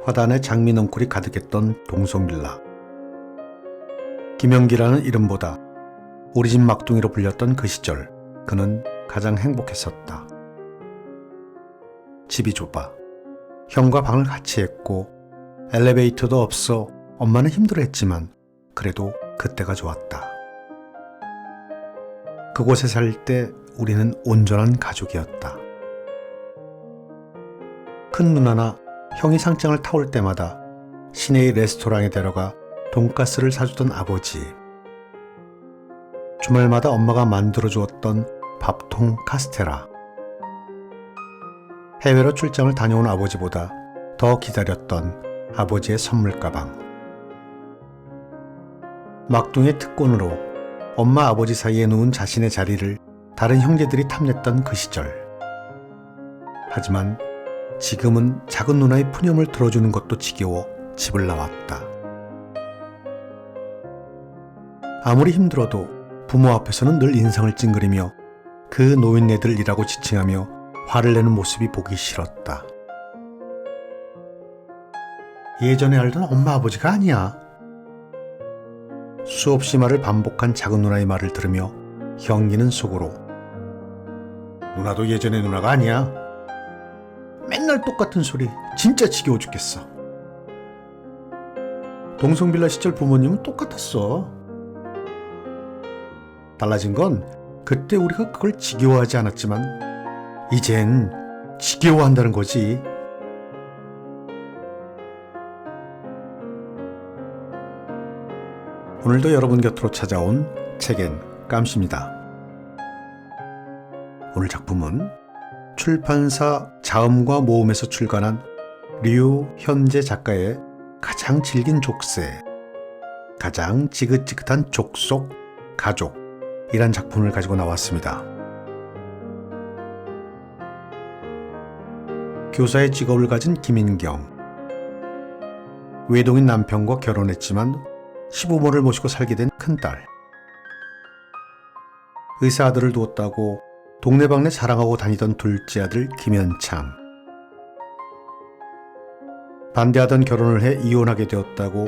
화단에 장미 넝쿨이 가득했던 동성빌라. 김영기라는 이름보다 우리 집 막둥이로 불렸던 그 시절 그는 가장 행복했었다. 집이 좁아 형과 방을 같이 했고 엘리베이터도 없어 엄마는 힘들어했지만 그래도 그때가 좋았다. 그곳에 살 때 우리는 온전한 가족이었다. 큰 누나나 형이 상장을 타올 때마다 시내의 레스토랑에 데려가 돈가스를 사주던 아버지, 주말마다 엄마가 만들어주었던 밥통 카스테라, 해외로 출장을 다녀온 아버지보다 더 기다렸던 아버지의 선물 가방, 막둥이의 특권으로 엄마 아버지 사이에 누운 자신의 자리를 다른 형제들이 탐냈던 그 시절. 하지만 지금은 작은 누나의 푸념을 들어주는 것도 지겨워 집을 나왔다. 아무리 힘들어도 부모 앞에서는 늘 인상을 찡그리며 그 노인네들이라고 지칭하며 화를 내는 모습이 보기 싫었다. 예전에 알던 엄마 아버지가 아니야. 수없이 말을 반복한 작은 누나의 말을 들으며 형기는 속으로 누나도 예전의 누나가 아니야. 맨날 똑같은 소리 진짜 지겨워 죽겠어. 동성빌라 시절 부모님은 똑같았어. 달라진 건 그때 우리가 그걸 지겨워하지 않았지만 이젠 지겨워한다는 거지. 오늘도 여러분 곁으로 찾아온 책엔 깜시입니다. 오늘 작품은 출판사 자음과 모음에서 출간한 류현재 작가의 가장 질긴 족쇄, 가장 지긋지긋한 족속 가족이란 작품을 가지고 나왔습니다. 교사의 직업을 가진 김인경, 외동인 남편과 결혼했지만 시부모를 모시고 살게 된 큰딸, 의사 아들을 두었다고 동네방네 자랑하고 다니던 둘째 아들 김현창, 반대하던 결혼을 해 이혼하게 되었다고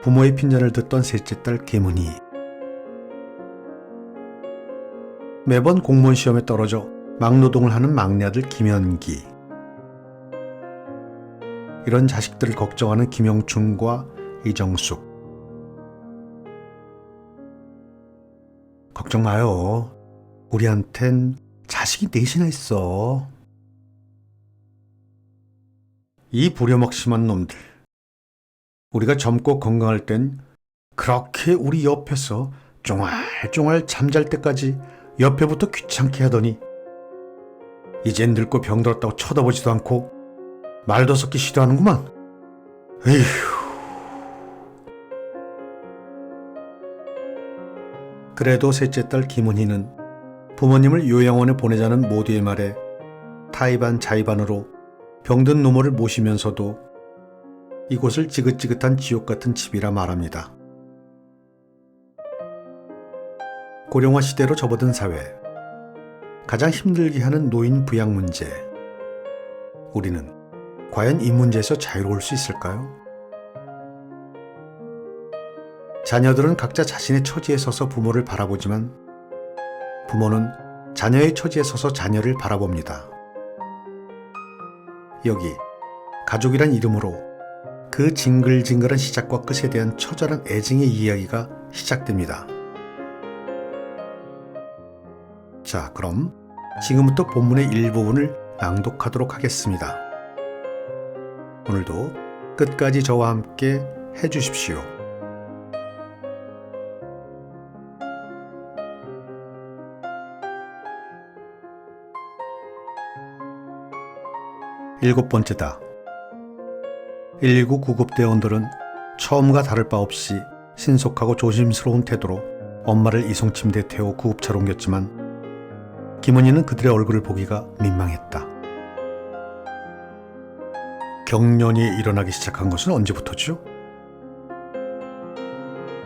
부모의 핀잔을 듣던 셋째 딸 김은희, 매번 공무원 시험에 떨어져 막노동을 하는 막내 아들 김현기, 이런 자식들을 걱정하는 김영춘과 이정숙. 걱정 마요. 우리한텐 자식이 넷이나 있어. 이 부려먹심한 놈들. 우리가 젊고 건강할 땐 그렇게 우리 옆에서 쫑알쫑알 잠잘 때까지 옆에부터 귀찮게 하더니 이젠 늙고 병들었다고 쳐다보지도 않고 말도 섞기 싫어하는구만. 에휴. 그래도 셋째 딸 김은희는 부모님을 요양원에 보내자는 모두의 말에 타이반 자이반으로 병든 노모를 모시면서도 이곳을 지긋지긋한 지옥 같은 집이라 말합니다. 고령화 시대로 접어든 사회, 가장 힘들게 하는 노인 부양 문제. 우리는 과연 이 문제에서 자유로울 수 있을까요? 자녀들은 각자 자신의 처지에 서서 부모를 바라보지만 부모는 자녀의 처지에 서서 자녀를 바라봅니다. 여기 가족이란 이름으로 그 징글징글한 시작과 끝에 대한 처절한 애증의 이야기가 시작됩니다. 자, 그럼 지금부터 본문의 일부분을 낭독하도록 하겠습니다. 오늘도 끝까지 저와 함께 해주십시오. 일곱 번째다. 119 구급대원들은 처음과 다를 바 없이 신속하고 조심스러운 태도로 엄마를 이송침대에 태워 구급차로 옮겼지만 김은희는 그들의 얼굴을 보기가 민망했다. 경련이 일어나기 시작한 것은 언제부터죠?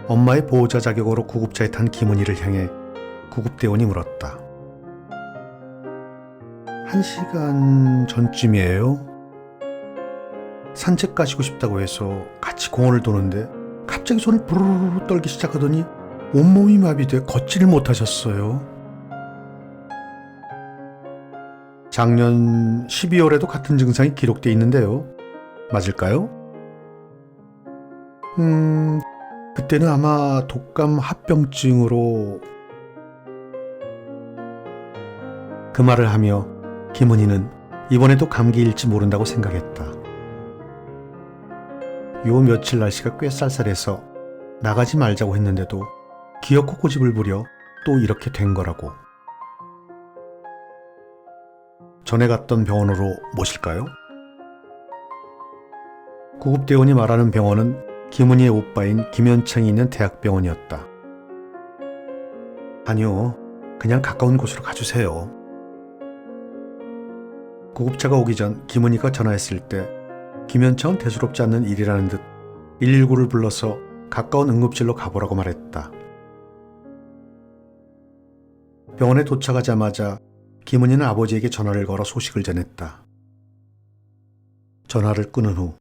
엄마의 보호자 자격으로 구급차에 탄 김은희를 향해 구급대원이 물었다. 1시간 전쯤이에요? 산책 가시고 싶다고 해서 같이 공원을 도는데 갑자기 손을 부르르 떨기 시작하더니 온몸이 마비돼 걷지를 못하셨어요. 작년 12월에도 같은 증상이 기록돼 있는데요. 맞을까요? 그때는 아마 독감 합병증으로... 그 말을 하며 김은희는 이번에도 감기일지 모른다고 생각했다. 요 며칠 날씨가 꽤 쌀쌀해서 나가지 말자고 했는데도 기어코 고집을 부려 또 이렇게 된 거라고. 전에 갔던 병원으로 모실까요? 구급대원이 말하는 병원은 김은희의 오빠인 김현창이 있는 대학병원이었다. 아니요, 그냥 가까운 곳으로 가주세요. 구급차가 오기 전 김은희가 전화했을 때 김현창은 대수롭지 않는 일이라는 듯 119를 불러서 가까운 응급실로 가보라고 말했다. 병원에 도착하자마자 김은희는 아버지에게 전화를 걸어 소식을 전했다. 전화를 끊은 후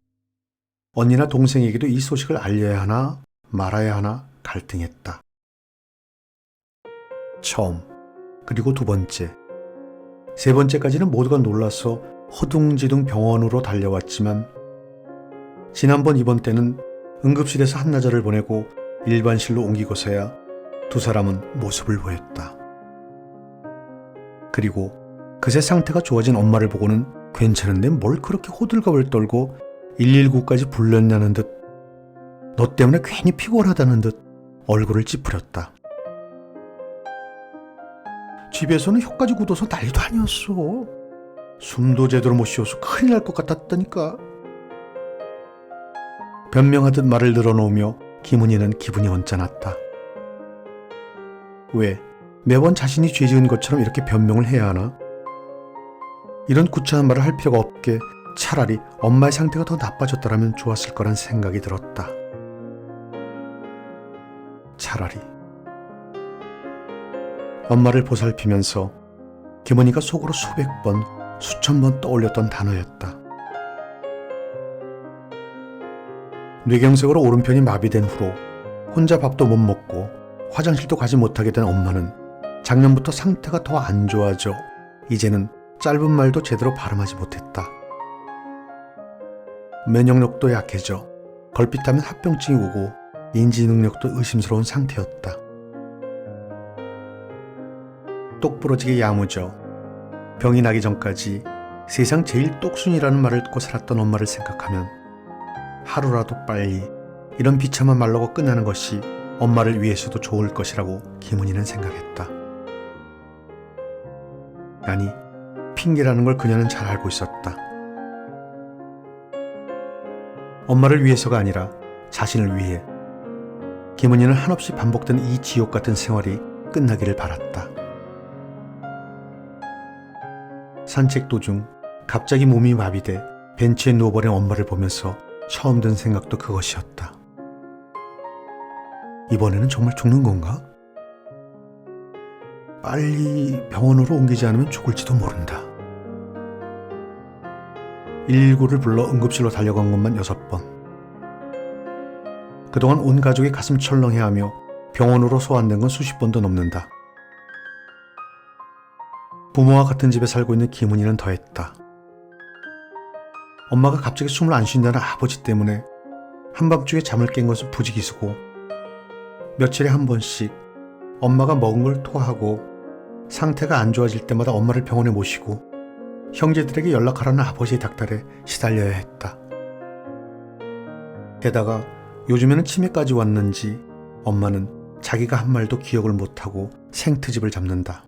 언니나 동생에게도 이 소식을 알려야 하나 말아야 하나 갈등했다. 처음, 그리고 두 번째, 세 번째까지는 모두가 놀라서 허둥지둥 병원으로 달려왔지만 지난번 이번 때는 응급실에서 한나절을 보내고 일반실로 옮기고서야 두 사람은 모습을 보였다. 그리고 그새 상태가 좋아진 엄마를 보고는 괜찮은데 뭘 그렇게 호들갑을 떨고 119까지 불렀냐는 듯, 너 때문에 괜히 피곤하다는 듯 얼굴을 찌푸렸다. 집에서는 혀까지 굳어서 난리도 아니었어. 숨도 제대로 못 쉬어서 큰일 날 것 같았다니까. 변명하듯 말을 늘어놓으며 김은희는 기분이 언짢았다. 왜 매번 자신이 죄 지은 것처럼 이렇게 변명을 해야 하나? 이런 구차한 말을 할 필요가 없게 차라리 엄마의 상태가 더 나빠졌더라면 좋았을 거란 생각이 들었다. 차라리. 엄마를 보살피면서 김은희가 속으로 수백 번, 수천 번 떠올렸던 단어였다. 뇌경색으로 오른편이 마비된 후로 혼자 밥도 못 먹고 화장실도 가지 못하게 된 엄마는 작년부터 상태가 더 안 좋아져 이제는 짧은 말도 제대로 발음하지 못했다. 면역력도 약해져 걸핏하면 합병증이 오고 인지 능력도 의심스러운 상태였다. 똑부러지게 야무져 병이 나기 전까지 세상 제일 똑순이라는 말을 듣고 살았던 엄마를 생각하면 하루라도 빨리 이런 비참한 말로 끝나는 것이 엄마를 위해서도 좋을 것이라고 김은희는 생각했다. 아니, 핑계라는 걸 그녀는 잘 알고 있었다. 엄마를 위해서가 아니라 자신을 위해 김은희는 한없이 반복된 이 지옥 같은 생활이 끝나기를 바랐다. 산책 도중 갑자기 몸이 마비돼 벤치에 누워버린 엄마를 보면서 처음 든 생각도 그것이었다. 이번에는 정말 죽는 건가? 빨리 병원으로 옮기지 않으면 죽을지도 모른다. 119를 불러 응급실로 달려간 것만 6번. 그동안 온 가족이 가슴 철렁해하며 병원으로 소환된 건 수십 번도 넘는다. 부모와 같은 집에 살고 있는 김은희는 더했다. 엄마가 갑자기 숨을 안 쉰다는 아버지 때문에 한밤중에 잠을 깬 것은 부지기수고 며칠에 한 번씩 엄마가 먹은 걸 토하고 상태가 안 좋아질 때마다 엄마를 병원에 모시고 형제들에게 연락하라는 아버지의 닥달에 시달려야 했다. 게다가 요즘에는 치매까지 왔는지 엄마는 자기가 한 말도 기억을 못하고 생트집을 잡는다.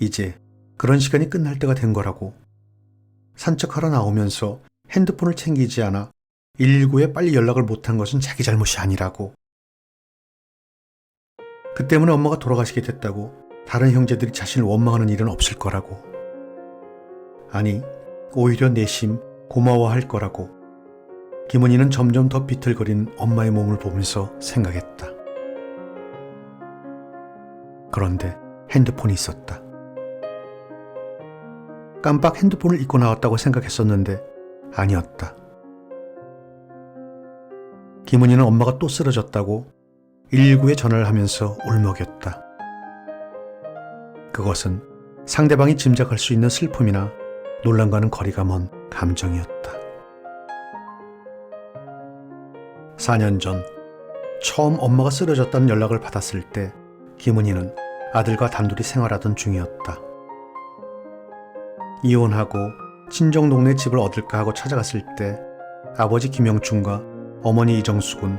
이제 그런 시간이 끝날 때가 된 거라고. 산책하러 나오면서 핸드폰을 챙기지 않아 119에 빨리 연락을 못한 것은 자기 잘못이 아니라고. 그 때문에 엄마가 돌아가시게 됐다고 다른 형제들이 자신을 원망하는 일은 없을 거라고. 아니, 오히려 내심 고마워할 거라고. 김은희는 점점 더 비틀거리는 엄마의 몸을 보면서 생각했다. 그런데 핸드폰이 있었다. 깜빡 핸드폰을 잊고 나왔다고 생각했었는데 아니었다. 김은희는 엄마가 또 쓰러졌다고 119에 전화를 하면서 울먹였다. 그것은 상대방이 짐작할 수 있는 슬픔이나 논란과는 거리가 먼 감정이었다. 4년 전 처음 엄마가 쓰러졌다는 연락을 받았을 때 김은희는 아들과 단둘이 생활하던 중이었다. 이혼하고 친정 동네 집을 얻을까 하고 찾아갔을 때 아버지 김영춘과 어머니 이정숙은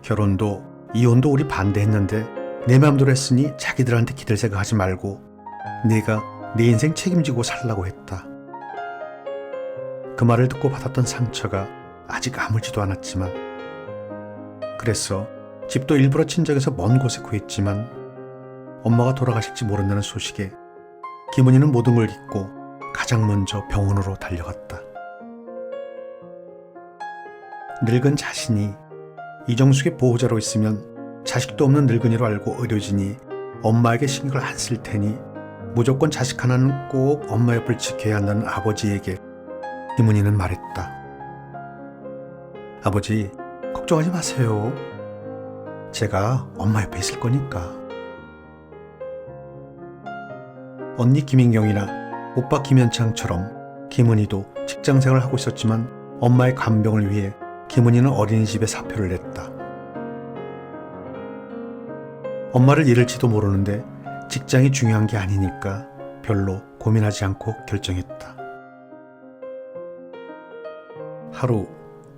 결혼도 이혼도 우리 반대했는데 내 맘대로 했으니 자기들한테 기댈 생각하지 말고 네가 내 인생 책임지고 살라고 했다. 그 말을 듣고 받았던 상처가 아직 아물지도 않았지만 그래서 집도 일부러 친정에서 먼 곳에 구했지만 엄마가 돌아가실지 모른다는 소식에 김은희는 모든 걸 잊고 가장 먼저 병원으로 달려갔다. 늙은 자신이 이정숙의 보호자로 있으면 자식도 없는 늙은이로 알고 의료진이 엄마에게 신경을 안 쓸 테니 무조건 자식 하나는 꼭 엄마 옆을 지켜야 한다는 아버지에게 김은희는 말했다. 아버지, 걱정하지 마세요. 제가 엄마 옆에 있을 거니까. 언니 김인경이나 오빠 김현창처럼 김은희도 직장생활을 하고 있었지만 엄마의 간병을 위해 김은희는 어린이집에 사표를 냈다. 엄마를 잃을지도 모르는데 직장이 중요한 게 아니니까 별로 고민하지 않고 결정했다. 하루,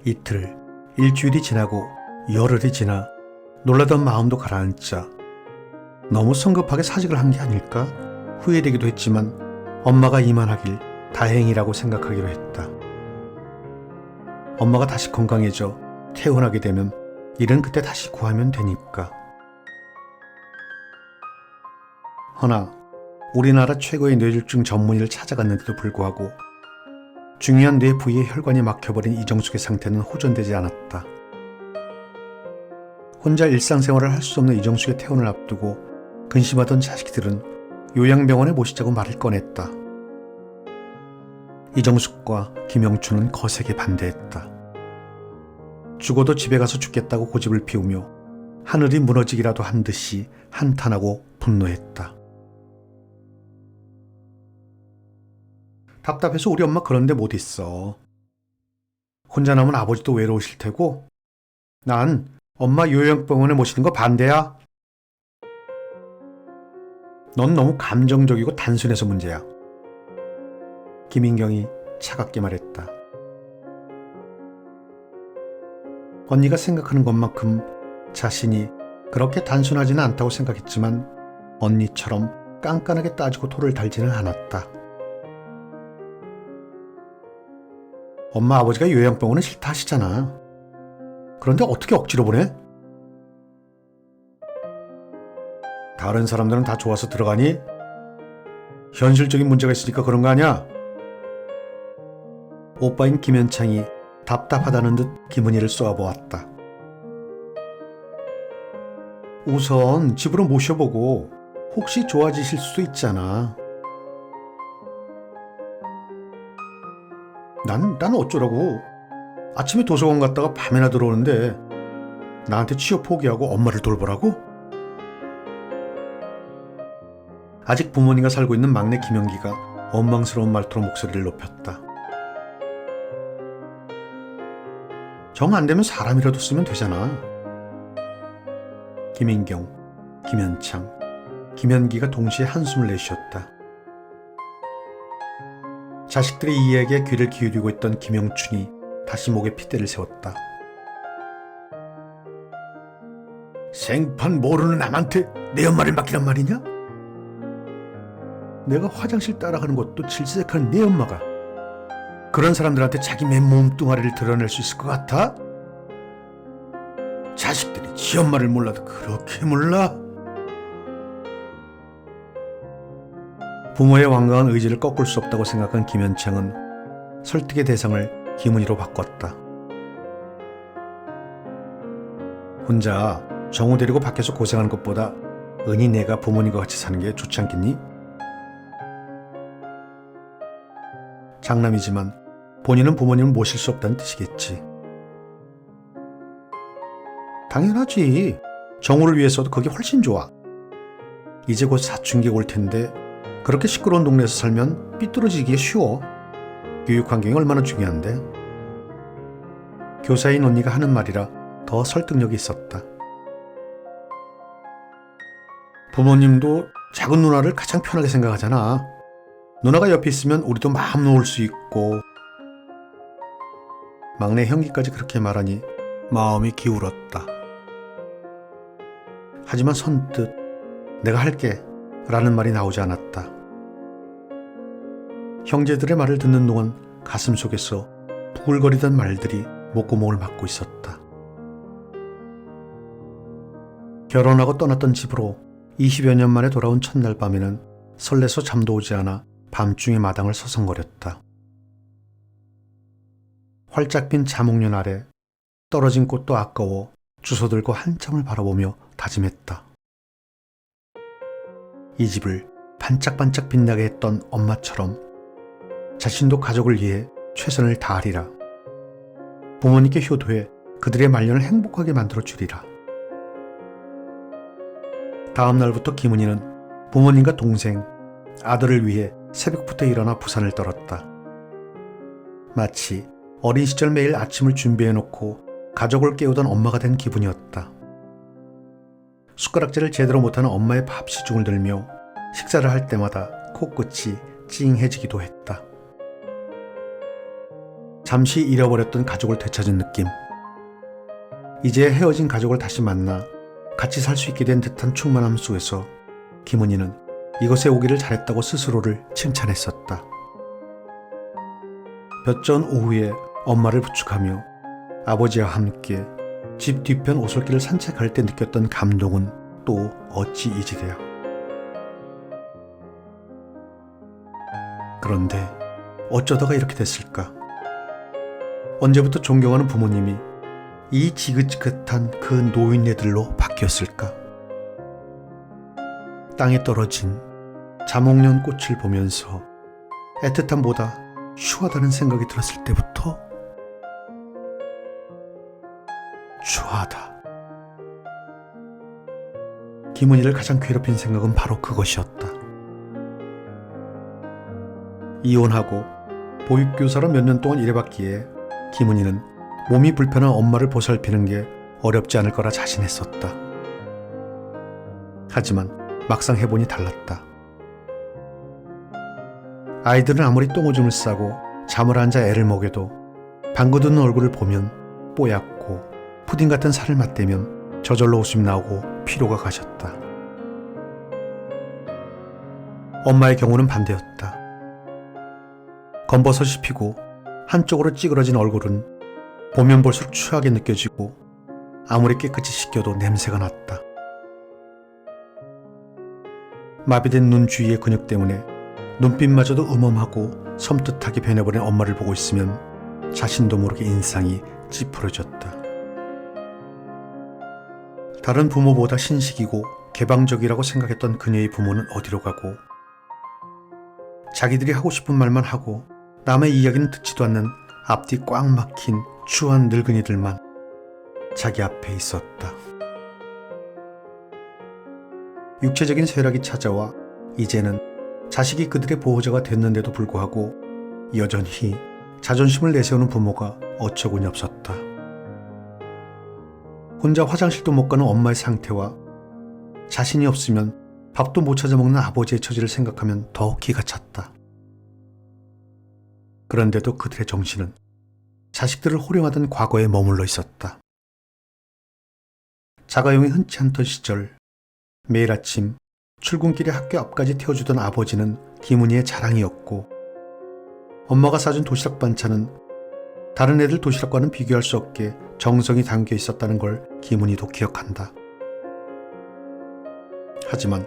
이틀, 일주일이 지나고 열흘이 지나 놀라던 마음도 가라앉자 너무 성급하게 사직을 한 게 아닐까 후회되기도 했지만 엄마가 이만하길 다행이라고 생각하기로 했다. 엄마가 다시 건강해져 퇴원하게 되면 일은 그때 다시 구하면 되니까. 허나 우리나라 최고의 뇌졸중 전문의를 찾아갔는데도 불구하고 중요한 뇌 부위의 혈관이 막혀버린 이정숙의 상태는 호전되지 않았다. 혼자 일상생활을 할 수 없는 이정숙의 퇴원을 앞두고 근심하던 자식들은 요양병원에 모시자고 말을 꺼냈다. 이정숙과 김영춘은 거세게 반대했다. 죽어도 집에 가서 죽겠다고 고집을 피우며 하늘이 무너지기라도 한 듯이 한탄하고 분노했다. 답답해서 우리 엄마 그런데 못 있어. 혼자 남은 아버지도 외로우실 테고 난 엄마 요양병원에 모시는 거 반대야. 넌 너무 감정적이고 단순해서 문제야. 김인경이 차갑게 말했다. 언니가 생각하는 것만큼 자신이 그렇게 단순하지는 않다고 생각했지만 언니처럼 깐깐하게 따지고 토를 달지는 않았다. 엄마 아버지가 요양병원은 싫다 하시잖아. 그런데 어떻게 억지로 보내? 다른 사람들은 다 좋아서 들어가니? 현실적인 문제가 있으니까 그런 거 아니야? 오빠인 김현창이 답답하다는 듯 김은희를 쏘아보았다. 우선 집으로 모셔보고 혹시 좋아지실 수도 있잖아. 난 어쩌라고. 아침에 도서관 갔다가 밤에나 들어오는데 나한테 취업 포기하고 엄마를 돌보라고? 아직 부모님과 살고 있는 막내 김영기가 원망스러운 말투로 목소리를 높였다. 정 안 되면 사람이라도 쓰면 되잖아. 김인경, 김현창, 김현기가 동시에 한숨을 내쉬었다. 자식들의 이야기에 귀를 기울이고 있던 김영춘이 다시 목에 핏대를 세웠다. 생판 모르는 남한테 내 엄마를 맡기란 말이냐? 내가 화장실 따라가는 것도 질색하는 내 엄마가 그런 사람들한테 자기 맨 몸뚱아리를 드러낼 수 있을 것 같아? 자식들이 지 엄마를 몰라도 그렇게 몰라? 부모의 완강한 의지를 꺾을 수 없다고 생각한 김현창은 설득의 대상을 김은희로 바꿨다. 혼자 정우 데리고 밖에서 고생하는 것보다 은희 내가 부모님과 같이 사는 게 좋지 않겠니? 장남이지만 본인은 부모님을 모실 수 없다는 뜻이겠지. 당연하지. 정우를 위해서도 그게 훨씬 좋아. 이제 곧 사춘기 올 텐데 그렇게 시끄러운 동네에서 살면 삐뚤어지기가 쉬워. 교육 환경이 얼마나 중요한데. 교사인 언니가 하는 말이라 더 설득력이 있었다. 부모님도 작은 누나를 가장 편하게 생각하잖아. 누나가 옆에 있으면 우리도 마음 놓을 수 있고. 막내 형기까지 그렇게 말하니 마음이 기울었다. 하지만 선뜻 내가 할게 라는 말이 나오지 않았다. 형제들의 말을 듣는 동안 가슴 속에서 부글거리던 말들이 목구멍을 막고 있었다. 결혼하고 떠났던 집으로 20여 년 만에 돌아온 첫날 밤에는 설레서 잠도 오지 않아 밤중에 마당을 서성거렸다. 활짝 핀 자목련 아래 떨어진 꽃도 아까워 주워들고 한참을 바라보며 다짐했다. 이 집을 반짝반짝 빛나게 했던 엄마처럼 자신도 가족을 위해 최선을 다하리라. 부모님께 효도해 그들의 말년을 행복하게 만들어주리라. 다음 날부터 김은희는 부모님과 동생, 아들을 위해 새벽부터 일어나 부산을 떨었다. 마치 어린 시절 매일 아침을 준비해놓고 가족을 깨우던 엄마가 된 기분이었다. 숟가락질을 제대로 못하는 엄마의 밥 시중을 들며 식사를 할 때마다 코끝이 찡해지기도 했다. 잠시 잃어버렸던 가족을 되찾은 느낌. 이제 헤어진 가족을 다시 만나 같이 살 수 있게 된 듯한 충만함 속에서 김은희는 이곳에 오기를 잘했다고 스스로를 칭찬했었다. 몇 전 오후에 엄마를 부축하며 아버지와 함께 집 뒤편 오솔길을 산책할 때 느꼈던 감동은 또 어찌 잊으랴. 그런데 어쩌다가 이렇게 됐을까? 언제부터 존경하는 부모님이 이 지긋지긋한 그 노인네들로 바뀌었을까? 땅에 떨어진 자목련 꽃을 보면서 애틋함보다 추하다는 생각이 들었을 때부터 추하다. 김은희를 가장 괴롭힌 생각은 바로 그것이었다. 이혼하고 보육교사로 몇 년 동안 일해봤기에 김은희는 몸이 불편한 엄마를 보살피는 게 어렵지 않을 거라 자신했었다. 하지만 막상 해보니 달랐다. 아이들은 아무리 똥오줌을 싸고 잠을 앉아 애를 먹여도 방구드는 얼굴을 보면 뽀얗고 푸딩 같은 살을 맞대면 저절로 웃음이 나오고 피로가 가셨다. 엄마의 경우는 반대였다. 검버섯이 피고 한쪽으로 찌그러진 얼굴은 보면 볼수록 추하게 느껴지고 아무리 깨끗이 씻겨도 냄새가 났다. 마비된 눈 주위의 근육 때문에 눈빛마저도 음험하고 섬뜩하게 변해버린 엄마를 보고 있으면 자신도 모르게 인상이 찌푸려졌다. 다른 부모보다 신식이고 개방적이라고 생각했던 그녀의 부모는 어디로 가고 자기들이 하고 싶은 말만 하고 남의 이야기는 듣지도 않는 앞뒤 꽉 막힌 추한 늙은이들만 자기 앞에 있었다. 육체적인 쇠락이 찾아와 이제는 자식이 그들의 보호자가 됐는데도 불구하고 여전히 자존심을 내세우는 부모가 어처구니 없었다. 혼자 화장실도 못 가는 엄마의 상태와 자신이 없으면 밥도 못 찾아 먹는 아버지의 처지를 생각하면 더욱 기가 찼다. 그런데도 그들의 정신은 자식들을 호령하던 과거에 머물러 있었다. 자가용이 흔치 않던 시절 매일 아침 출근길에 학교 앞까지 태워주던 아버지는 김은희의 자랑이었고 엄마가 사준 도시락 반찬은 다른 애들 도시락과는 비교할 수 없게 정성이 담겨 있었다는 걸 김은희도 기억한다. 하지만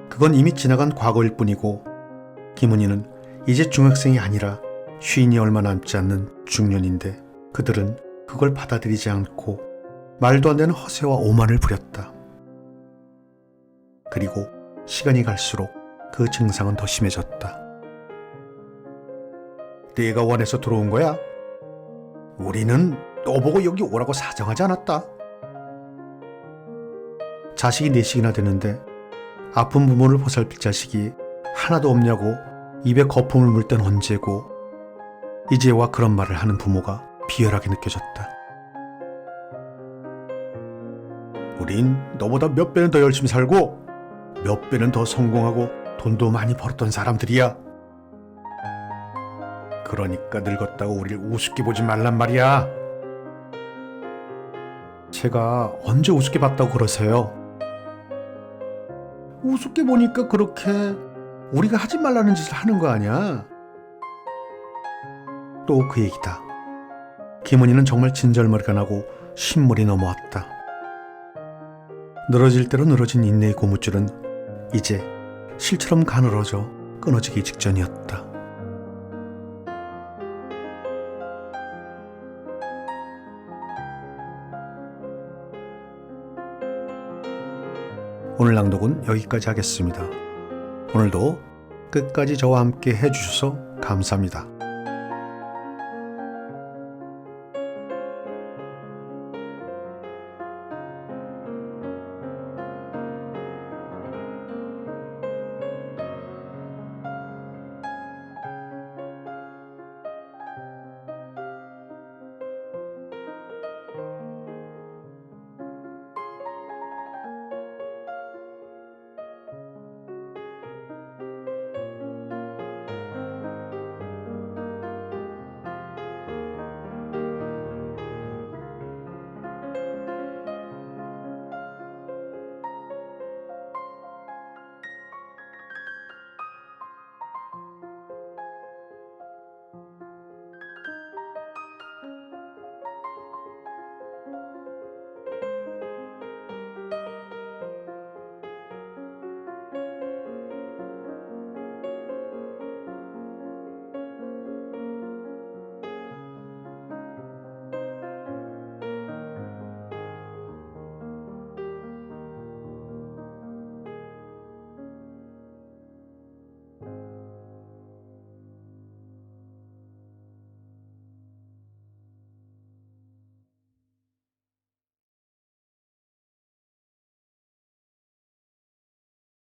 그건 이미 지나간 과거일 뿐이고 김은희는 이제 중학생이 아니라 쉰이 얼마 남지 않는 중년인데 그들은 그걸 받아들이지 않고 말도 안 되는 허세와 오만을 부렸다. 그리고 시간이 갈수록 그 증상은 더 심해졌다. 내가 원해서 들어온 거야? 우리는 너 보고 여기 오라고 사정하지 않았다. 자식이 넷씩이나 되는데 아픈 부모를 보살필 자식이 하나도 없냐고 입에 거품을 물 땐 언제고, 이제와 그런 말을 하는 부모가 비열하게 느껴졌다. 우린 너보다 몇 배는 더 열심히 살고 몇 배는 더 성공하고 돈도 많이 벌었던 사람들이야. 그러니까 늙었다고 우리를 우습게 보지 말란 말이야. 제가 언제 우습게 봤다고 그러세요? 우습게 보니까 그렇게 우리가 하지 말라는 짓을 하는 거 아니야. 또 그 얘기다. 김은희는 정말 진절머리가 나고 신물이 넘어왔다. 늘어질 대로 늘어진 인내의 고무줄은 이제 실처럼 가늘어져 끊어지기 직전이었다. 오늘 낭독은 여기까지 하겠습니다. 오늘도 끝까지 저와 함께 해주셔서 감사합니다.